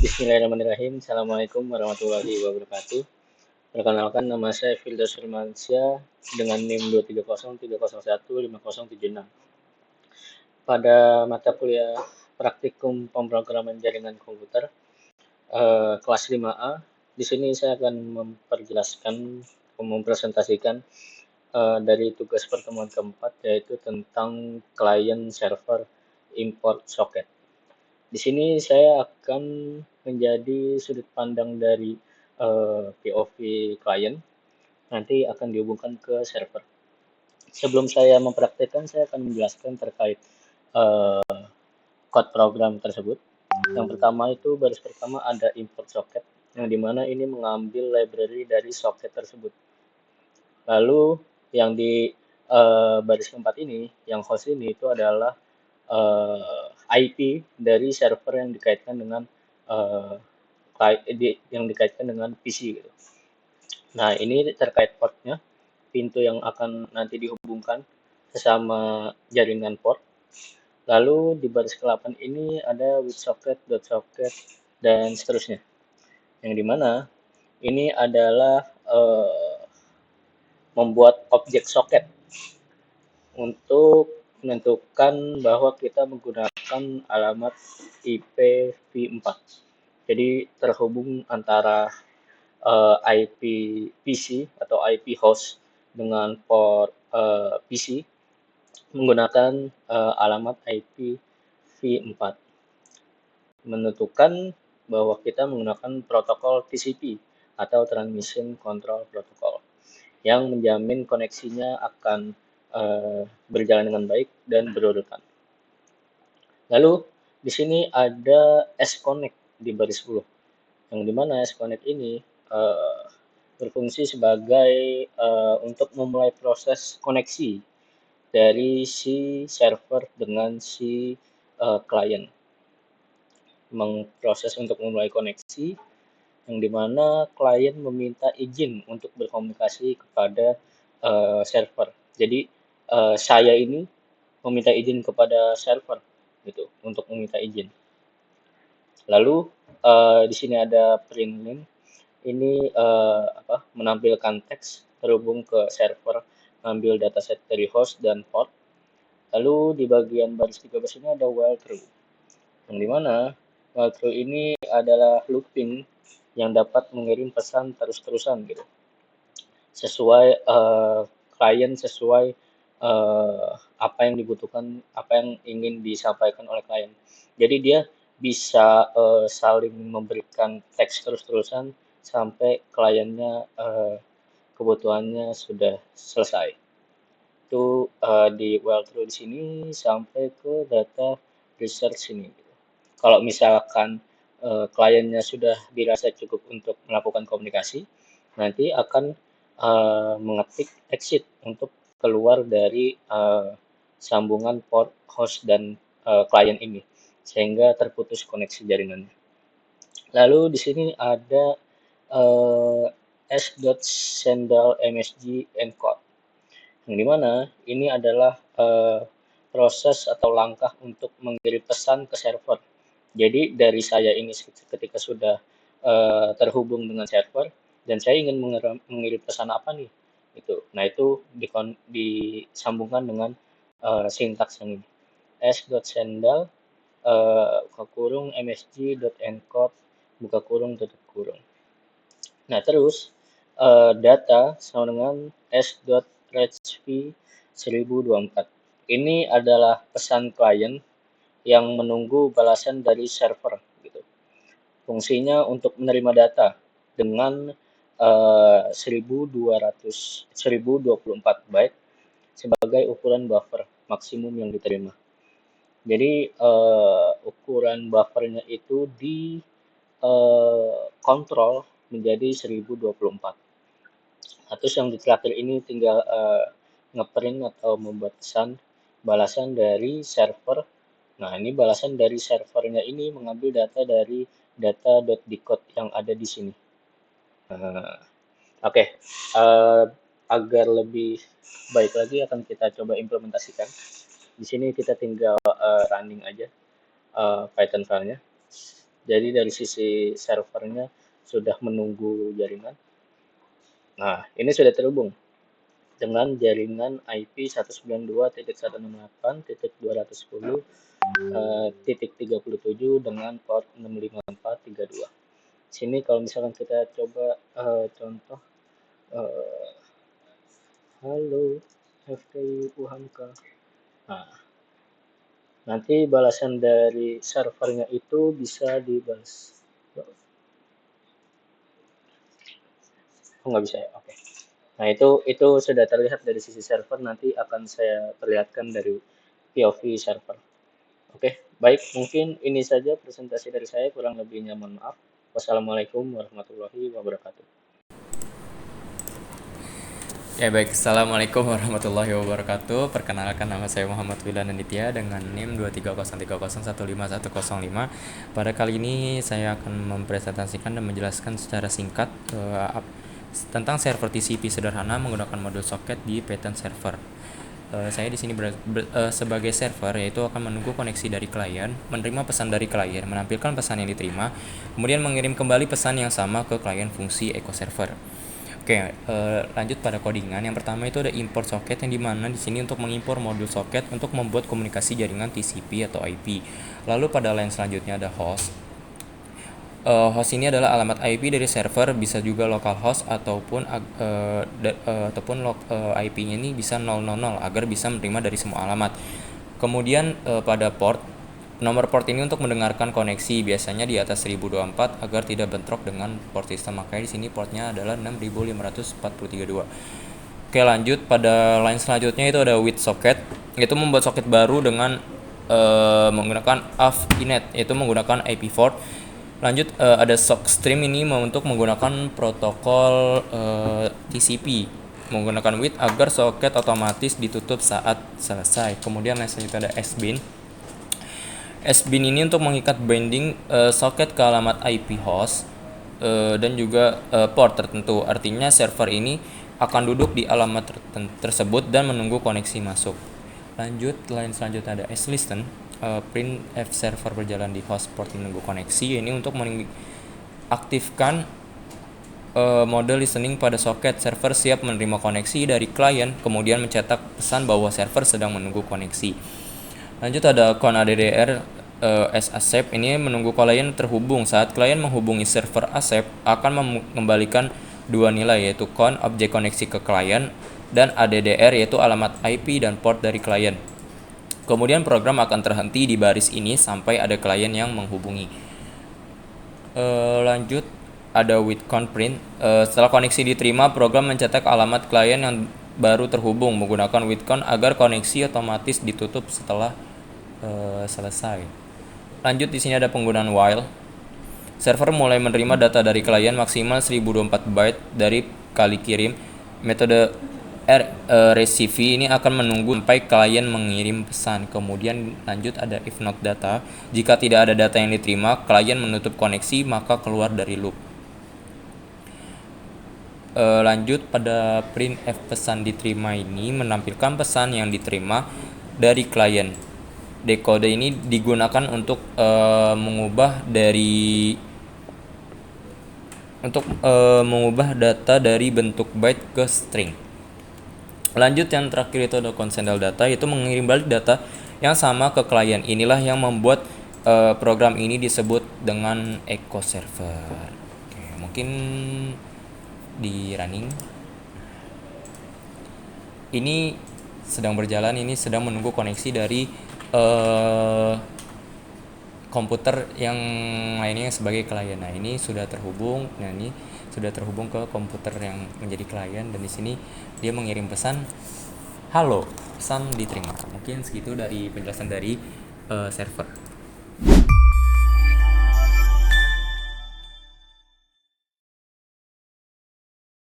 Bismillahirrahmanirrahim. Assalamualaikum warahmatullahi wabarakatuh. Perkenalkan, nama saya Firdaus Firmansyah dengan NIM 230301507 pada mata kuliah praktikum pemrograman jaringan komputer kelas 5A. Di sini saya akan mempresentasikan dari tugas pertemuan keempat, yaitu tentang client server import socket. Di sini saya akan menjadi sudut pandang dari POV klien, nanti akan dihubungkan ke server. Sebelum saya mempraktekkan, saya akan menjelaskan terkait code program tersebut. Yang pertama itu, baris pertama ada import socket, yang dimana ini mengambil library dari socket tersebut. Lalu yang di baris keempat ini, yang host ini itu adalah IP dari server yang dikaitkan dengan PC gitu. Nah, ini terkait portnya, pintu yang akan nanti dihubungkan sesama jaringan port. Lalu di baris ke-8 ini ada with socket, dot socket, dan seterusnya. Yang dimana ini adalah membuat objek socket untuk menentukan bahwa kita menggunakan alamat IPv4. Jadi terhubung antara IP PC atau IP host dengan port PC menggunakan alamat IPv4. Menentukan bahwa kita menggunakan protokol TCP atau Transmission Control Protocol yang menjamin koneksinya akan berjalan dengan baik dan berurutan. Lalu di sini ada S-Connect di baris 10, yang dimana S-Connect ini berfungsi sebagai untuk memulai proses koneksi dari si server dengan si klien. Memproses untuk memulai koneksi, yang dimana klien meminta izin untuk berkomunikasi kepada server. Jadi saya ini meminta izin kepada server gitu untuk meminta izin. Lalu di sini ada print link. Ini menampilkan teks terhubung ke server, mengambil dataset dari host dan port. Lalu di bagian baris 13 ini ada while true, yang dimana while true ini adalah looping yang dapat mengirim pesan terus-terusan gitu, sesuai klien, sesuai apa yang dibutuhkan, apa yang ingin disampaikan oleh klien. Jadi dia bisa saling memberikan teks terus-terusan sampai kliennya kebutuhannya sudah selesai. Itu di while true di sini sampai ke data research ini. Kalau misalkan kliennya sudah dirasa cukup untuk melakukan komunikasi, nanti akan mengetik exit untuk keluar dari sambungan port host dan klien ini, sehingga terputus koneksi jaringannya. Lalu di sini ada s.sendal msg encode, yang dimana ini adalah proses atau langkah untuk mengirim pesan ke server. Jadi dari saya ini ketika sudah terhubung dengan server dan saya ingin mengirim pesan apa nih, itu. Nah, itu disambungkan dengan sintaks yang ini. s.sendal buka kurung msg.encode buka kurung tutup kurung. Nah, terus data sama dengan s.readv 1024. Ini adalah pesan klien yang menunggu balasan dari server gitu. Fungsinya untuk menerima data dengan 1024 byte sebagai ukuran buffer maksimum yang diterima. Jadi ukuran buffernya itu kontrol menjadi 1024. Nah, terus yang di terakhir ini tinggal ngeprint atau membuat pesan balasan dari server. Nah, ini balasan dari servernya ini mengambil data dari data.decode yang ada di sini. Oke. Agar lebih baik lagi akan kita coba implementasikan. Di sini kita tinggal running aja Python filenya. Jadi dari sisi servernya sudah menunggu jaringan. Nah, ini sudah terhubung dengan jaringan IP 192.168.210.37 dengan port 65432. Sini kalau misalkan kita coba contoh eh, halo FPI Uhamka. Nah, nanti balasan dari servernya itu bisa dibalas. Oh, nggak bisa ya? Oke. Nah, itu sudah terlihat dari sisi server, nanti akan saya perlihatkan dari POV server. Oke, baik, mungkin ini saja presentasi dari saya, kurang lebihnya mohon maaf. Wassalamualaikum warahmatullahi wabarakatuh. Ya baik, Assalamualaikum warahmatullahi wabarakatuh. Perkenalkan, nama saya Muhammad Wilan Nitya dengan NIM 23030151105. Pada kali ini saya akan mempresentasikan dan menjelaskan secara singkat tentang server TCP sederhana menggunakan modul soket di pattern server. Saya di sini sebagai server, yaitu akan menunggu koneksi dari klien, menerima pesan dari klien, menampilkan pesan yang diterima, kemudian mengirim kembali pesan yang sama ke klien fungsi echo server. Oke, lanjut pada codingan. Yang pertama itu ada import socket, yang dimana di sini untuk mengimpor modul socket untuk membuat komunikasi jaringan TCP atau IP. Lalu pada line selanjutnya ada host. Host ini adalah alamat IP dari server, bisa juga localhost ataupun IP-nya ini bisa 000 agar bisa menerima dari semua alamat. Kemudian pada port, nomor port ini untuk mendengarkan koneksi, biasanya di atas 1024 agar tidak bentrok dengan port sistem. Makanya di sini portnya adalah 6543.2. Oke, lanjut pada line selanjutnya itu ada with socket, itu membuat socket baru dengan menggunakan AV inet, yaitu menggunakan IP4. Lanjut ada sock stream, ini untuk menggunakan protokol TCP menggunakan with agar soket otomatis ditutup saat selesai. Kemudian selanjutnya ada SBIN. SBIN ini untuk mengikat binding soket ke alamat IP host dan juga port tertentu. Artinya server ini akan duduk di alamat tersebut dan menunggu koneksi masuk. Lanjut, line selanjutnya ada slisten. Print F server berjalan di host port menunggu koneksi. Ini untuk mengaktifkan mode listening pada soket. Server siap menerima koneksi dari klien, kemudian mencetak pesan bahwa server sedang menunggu koneksi. Lanjut ada con ADDR as accept, ini menunggu klien terhubung. Saat klien menghubungi server accept akan mengembalikan dua nilai, yaitu con objek koneksi ke klien dan ADDR yaitu alamat IP dan port dari klien. Kemudian program akan terhenti di baris ini sampai ada klien yang menghubungi. Lanjut ada with con print. Setelah koneksi diterima, program mencetak alamat klien yang baru terhubung menggunakan with con agar koneksi otomatis ditutup setelah selesai. Lanjut, di sini ada penggunaan while. Server mulai menerima data dari klien maksimal 1024 byte dari kali kirim. Metode receive ini akan menunggu sampai klien mengirim pesan. Kemudian lanjut ada if not data. Jika tidak ada data yang diterima, klien menutup koneksi maka keluar dari loop. Lanjut pada print F pesan diterima, ini menampilkan pesan yang diterima dari klien. Dekode ini digunakan untuk mengubah data dari bentuk byte ke string. Lanjut, yang terakhir itu ada consendal data, yaitu mengirim balik data yang sama ke klien. Inilah yang membuat program ini disebut dengan echo server. Oke, mungkin di running. Ini sedang berjalan, ini sedang menunggu koneksi dari komputer yang lainnya sebagai klien. Nah, ini sudah terhubung. Nah, ini sudah terhubung ke komputer yang menjadi klien, dan di sini dia mengirim pesan halo, pesan diterima. Mungkin segitu dari penjelasan dari server.